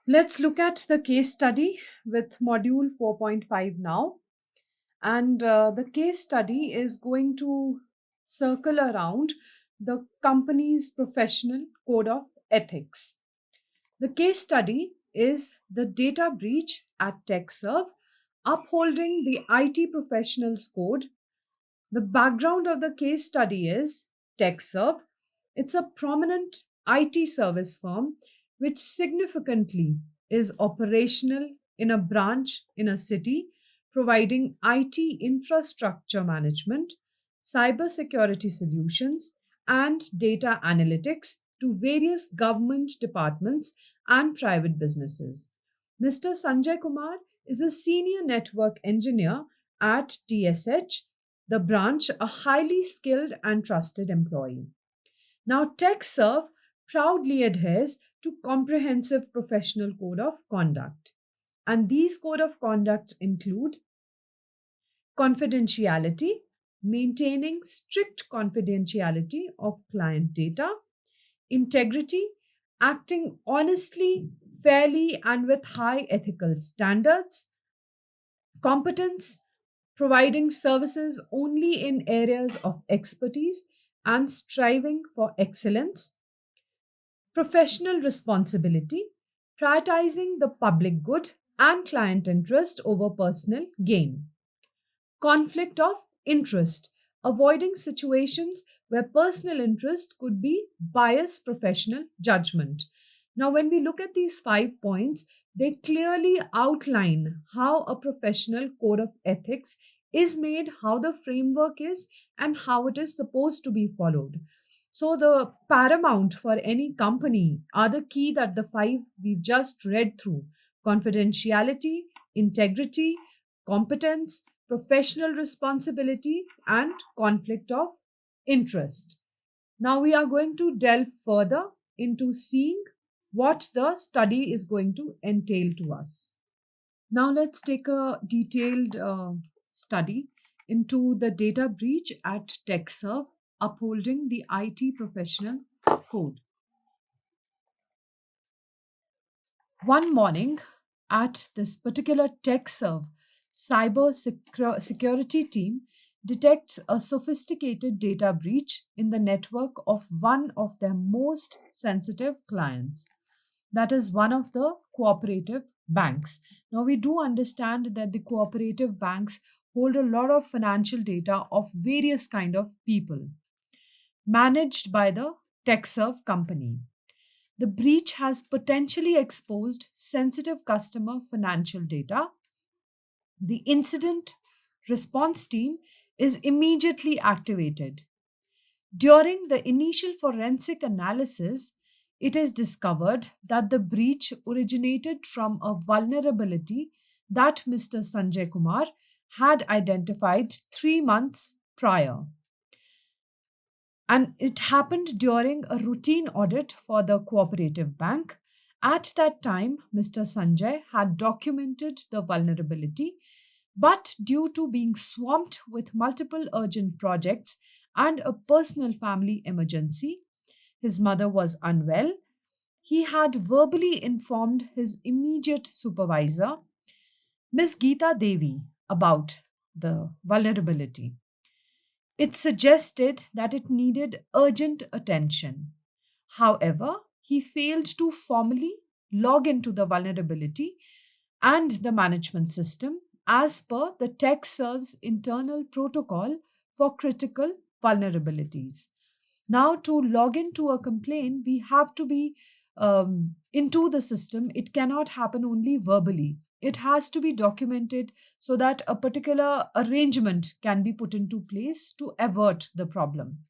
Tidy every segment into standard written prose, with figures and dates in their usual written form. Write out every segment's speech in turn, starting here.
Let's look at the case study with module 4.5 now. And the case study is going to circle around the company's professional code of ethics. The case study is the data breach at TechServe, upholding the IT professionals code. The background of the case study is TechServe. It's a prominent IT service firm which significantly is operational in a branch in a city, providing IT infrastructure management, cybersecurity solutions, and data analytics to various government departments and private businesses. Mr. Sanjay Kumar is a senior network engineer at TSH, the branch, a highly skilled and trusted employee. Now, TechServe proudly adheres to comprehensive professional code of conduct. And these code of conducts include confidentiality, maintaining strict confidentiality of client data, integrity, acting honestly, fairly, and with high ethical standards, competence, providing services only in areas of expertise and striving for excellence, professional responsibility, prioritizing the public good and client interest over personal gain, conflict of interest, avoiding situations where personal interest could be biased professional judgment. Now, when we look at these 5 points, they clearly outline how a professional code of ethics is made, how the framework is, and how it is supposed to be followed. So, the paramount for any company are the key that the five we've just read through: confidentiality, integrity, competence, professional responsibility, and conflict of interest. Now, we are going to delve further into seeing what the study is going to entail to us. Now, let's take a detailed study into the data breach at TechServe, upholding the IT professional code. One morning, at this particular TechServe, security team detects a sophisticated data breach in the network of one of their most sensitive clients. That is one of the cooperative banks. Now, we do understand that the cooperative banks hold a lot of financial data of various kind of people managed by the TechServe company. The breach has potentially exposed sensitive customer financial data. The incident response team is immediately activated. During the initial forensic analysis, it is discovered that the breach originated from a vulnerability that Mr. Sanjay Kumar had identified 3 months prior. And it happened during a routine audit for the cooperative bank. At that time, Mr. Sanjay had documented the vulnerability, but due to being swamped with multiple urgent projects and a personal family emergency, his mother was unwell. He had verbally informed his immediate supervisor, Miss Geeta Devi, about the vulnerability. It suggested that it needed urgent attention. However, he failed to formally log into the vulnerability and the management system as per the TechServe's internal protocol for critical vulnerabilities. Now, to log into a complaint, we have to be into the system. It cannot happen only verbally. It has to be documented so that a particular arrangement can be put into place to avert the problem.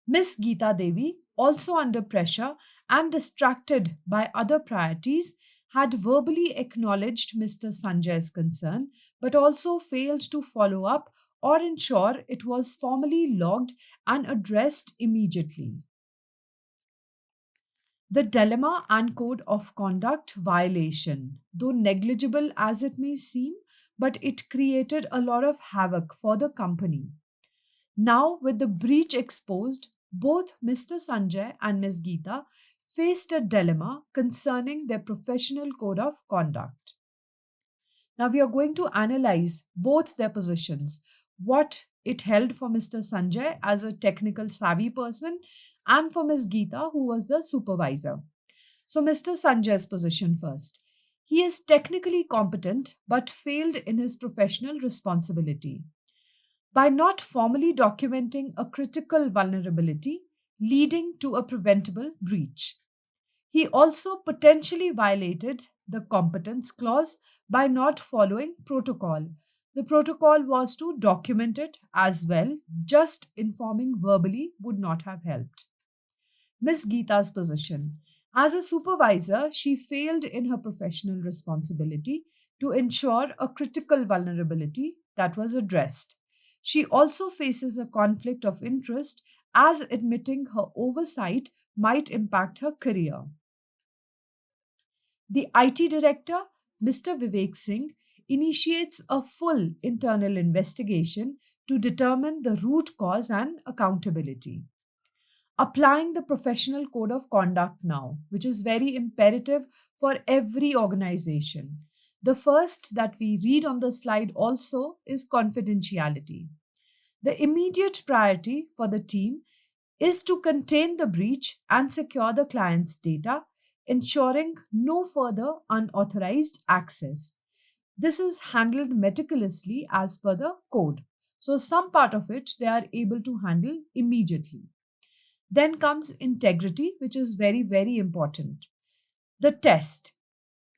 Miss Geeta Devi, also under pressure and distracted by other priorities, had verbally acknowledged Mr. Sanjay's concern, but also failed to follow up or ensure it was formally logged and addressed immediately. The dilemma and code of conduct violation, though negligible as it may seem, but it created a lot of havoc for the company. Now, with the breach exposed, both Mr. Sanjay and Ms. Geeta faced a dilemma concerning their professional code of conduct. Now we are going to analyze both their positions, what it held for Mr. Sanjay as a technical savvy person and for Ms. Geeta, who was the supervisor. So, Mr. Sanjay's position first. He is technically competent but failed in his professional responsibility by not formally documenting a critical vulnerability leading to a preventable breach. He also potentially violated the competence clause by not following protocol. The protocol was to document it as well, just informing verbally would not have helped. Miss Geeta's position. As a supervisor, she failed in her professional responsibility to ensure a critical vulnerability that was addressed. She also faces a conflict of interest as admitting her oversight might impact her career. The IT director, Mr. Vivek Singh, initiates a full internal investigation to determine the root cause and accountability. Applying the professional code of conduct now, which is very imperative for every organization. The first that we read on the slide also is confidentiality. The immediate priority for the team is to contain the breach and secure the client's data, ensuring no further unauthorized access. This is handled meticulously as per the code. So, some part of it they are able to handle immediately. Then comes integrity, which is very, very important. The test.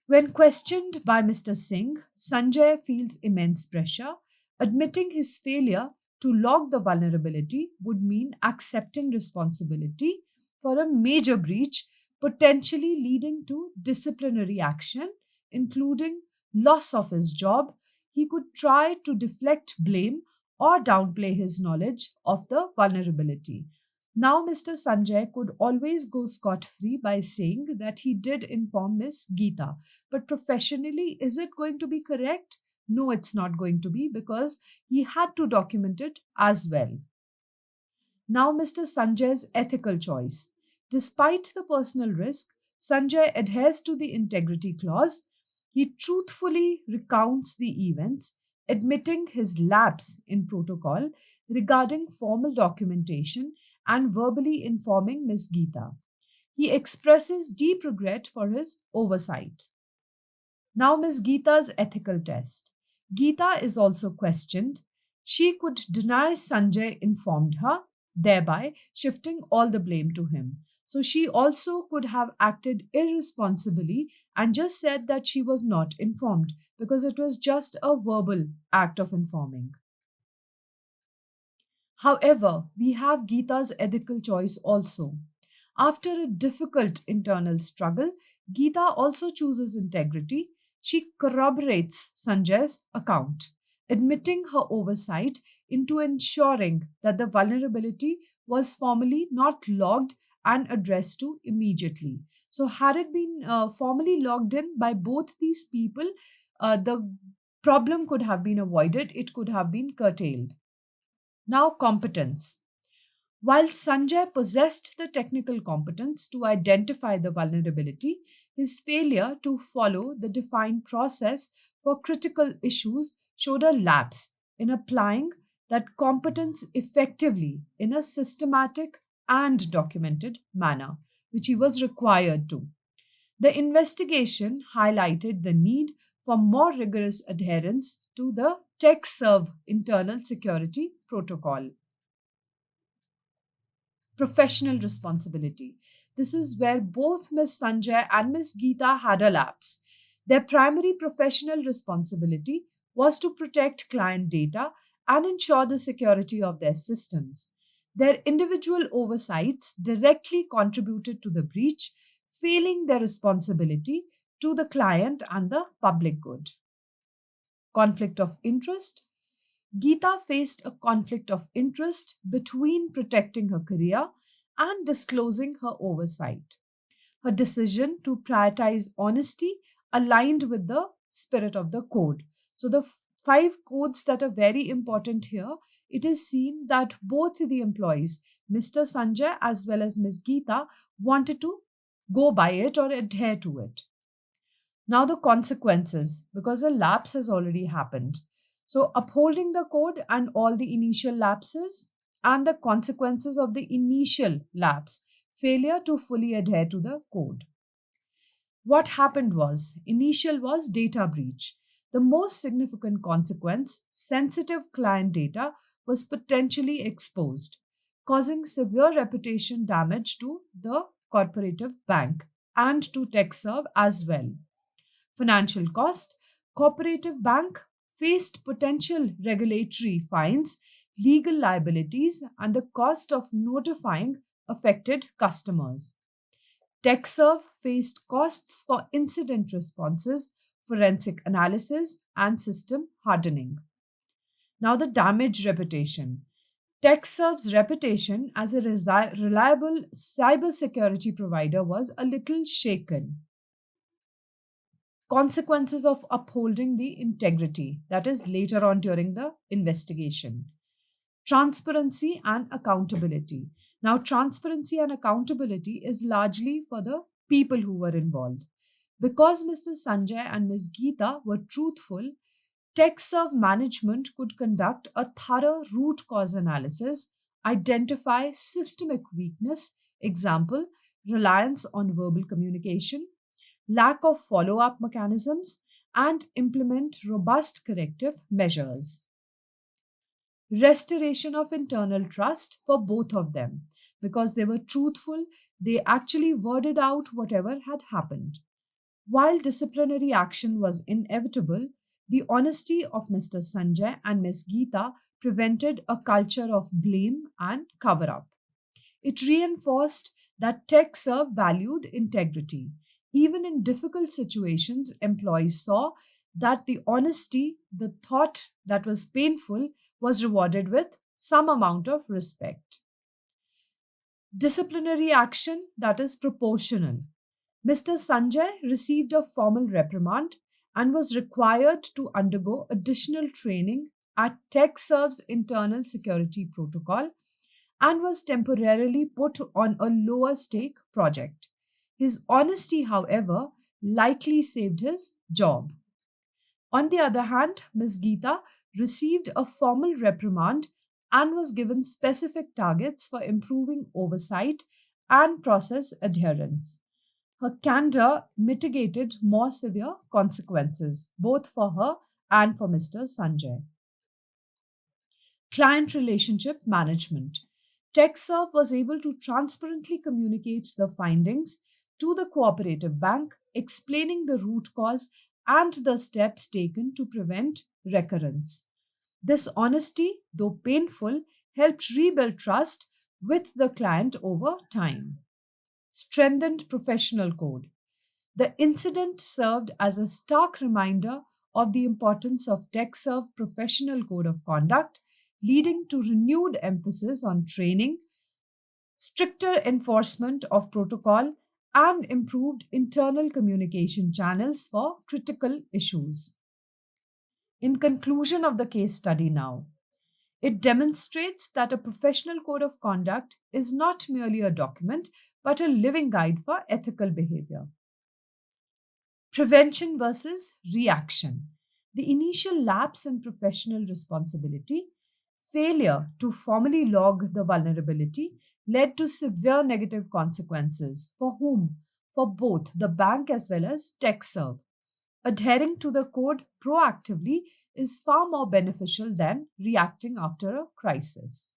When questioned by Mr. Singh, Sanjay feels immense pressure. Admitting his failure to log the vulnerability would mean accepting responsibility for a major breach, potentially leading to disciplinary action, including loss of his job. He could try to deflect blame or downplay his knowledge of the vulnerability. Now, Mr. Sanjay could always go scot free by saying that he did inform Miss Geeta. But professionally, is it going to be correct? No, it's not going to be because he had to document it as well. Now, Mr. Sanjay's ethical choice. Despite the personal risk, Sanjay adheres to the integrity clause. He truthfully recounts the events, admitting his lapse in protocol regarding formal documentation and verbally informing Miss Geeta. He expresses deep regret for his oversight. Now, Miss Geeta's ethical test. Geeta is also questioned. She could deny Sanjay informed her, thereby shifting all the blame to him. So she also could have acted irresponsibly and just said that she was not informed because it was just a verbal act of informing. However, we have Geeta's ethical choice also. After a difficult internal struggle, Geeta also chooses integrity. She corroborates Sanjay's account, admitting her oversight into ensuring that the vulnerability was formally not logged and addressed to immediately. So, had it been formally logged in by both these people, the problem could have been avoided, it could have been curtailed. Now, competence. While Sanjay possessed the technical competence to identify the vulnerability, his failure to follow the defined process for critical issues showed a lapse in applying that competence effectively in a systematic and documented manner, which he was required to. The investigation highlighted the need for more rigorous adherence to the TechServe internal security protocol. Professional responsibility. This is where both Ms. Sanjay and Ms. Geeta had a lapse. Their primary professional responsibility was to protect client data and ensure the security of their systems. Their individual oversights directly contributed to the breach, failing their responsibility to the client and the public good. Conflict of interest. Geeta faced a conflict of interest between protecting her career and disclosing her oversight. Her decision to prioritize honesty aligned with the spirit of the code. So, the five codes that are very important here, it is seen that both the employees, Mr. Sanjay as well as Ms. Geeta, wanted to go by it or adhere to it. Now, the consequences, because a lapse has already happened. So, upholding the code and all the initial lapses and the consequences of the initial lapse, failure to fully adhere to the code. What happened was, initial was data breach. The most significant consequence, sensitive client data was potentially exposed, causing severe reputation damage to the corporative bank and to TechServe as well. Financial cost, cooperative bank faced potential regulatory fines, legal liabilities, and the cost of notifying affected customers. TechServe faced costs for incident responses, forensic analysis, and system hardening. Now, the damaged reputation. TechServe's reputation as a reliable cybersecurity provider was a little shaken. Consequences of upholding the integrity, that is, later on during the investigation. Transparency and accountability. Now, transparency and accountability is largely for the people who were involved. Because Mr. Sanjay and Ms. Geeta were truthful, TechServe management could conduct a thorough root cause analysis, identify systemic weakness, example, reliance on verbal communication, lack of follow up mechanisms, and implement robust corrective measures. Restoration of internal trust for both of them. Because they were truthful, they actually worded out whatever had happened. While disciplinary action was inevitable, the honesty of Mr. Sanjay and Ms. Geeta prevented a culture of blame and cover up. It reinforced that TechServe valued integrity. Even in difficult situations, employees saw that the honesty, the thought that was painful, was rewarded with some amount of respect. Disciplinary action that is proportional. Mr. Sanjay received a formal reprimand and was required to undergo additional training at TechServe's internal security protocol and was temporarily put on a lower stake project. His honesty, however, likely saved his job. On the other hand, Ms. Geeta received a formal reprimand and was given specific targets for improving oversight and process adherence. Her candor mitigated more severe consequences, both for her and for Mr. Sanjay. Client relationship management. TechServe was able to transparently communicate the findings to the cooperative bank, explaining the root cause and the steps taken to prevent recurrence. This honesty, though painful, helped rebuild trust with the client over time. Strengthened professional code. The incident served as a stark reminder of the importance of TechServe professional code of conduct, leading to renewed emphasis on training, stricter enforcement of protocol, and improved internal communication channels for critical issues. In conclusion of the case study now, it demonstrates that a professional code of conduct is not merely a document but a living guide for ethical behavior. Prevention versus reaction. The initial lapse in professional responsibility, failure to formally log the vulnerability, led to severe negative consequences. For whom? For both the bank as well as TechServe. Adhering to the code proactively is far more beneficial than reacting after a crisis.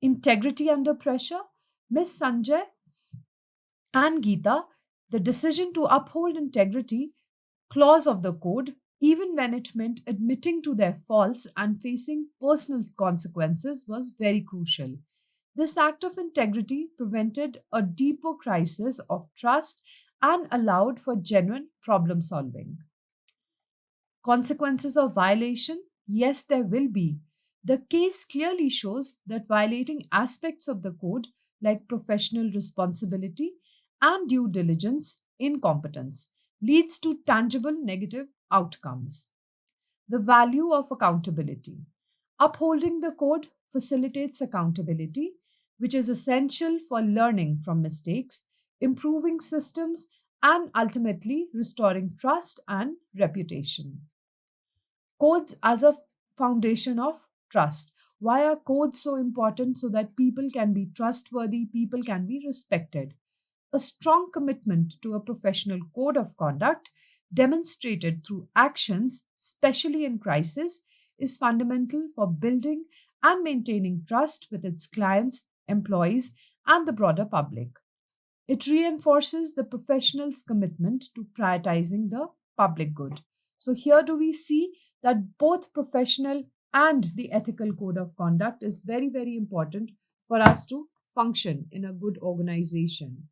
Integrity under pressure. Ms. Sanjay and Geeta, the decision to uphold integrity clause of the code, even when it meant admitting to their faults and facing personal consequences, was very crucial. This act of integrity prevented a deeper crisis of trust and allowed for genuine problem solving. Consequences of violation? Yes, there will be. The case clearly shows that violating aspects of the code like professional responsibility and due diligence incompetence leads to tangible negative outcomes. The value of accountability. Upholding the code facilitates accountability, which is essential for learning from mistakes, improving systems, and ultimately restoring trust and reputation. Codes as a foundation of trust. Why are codes so important? So that people can be trustworthy, people can be respected. A strong commitment to a professional code of conduct, demonstrated through actions, especially in crisis, is fundamental for building and maintaining trust with its clients, employees, and the broader public. It reinforces the professional's commitment to prioritizing the public good. So, here do we see that both professional and the ethical code of conduct is very, very important for us to function in a good organization.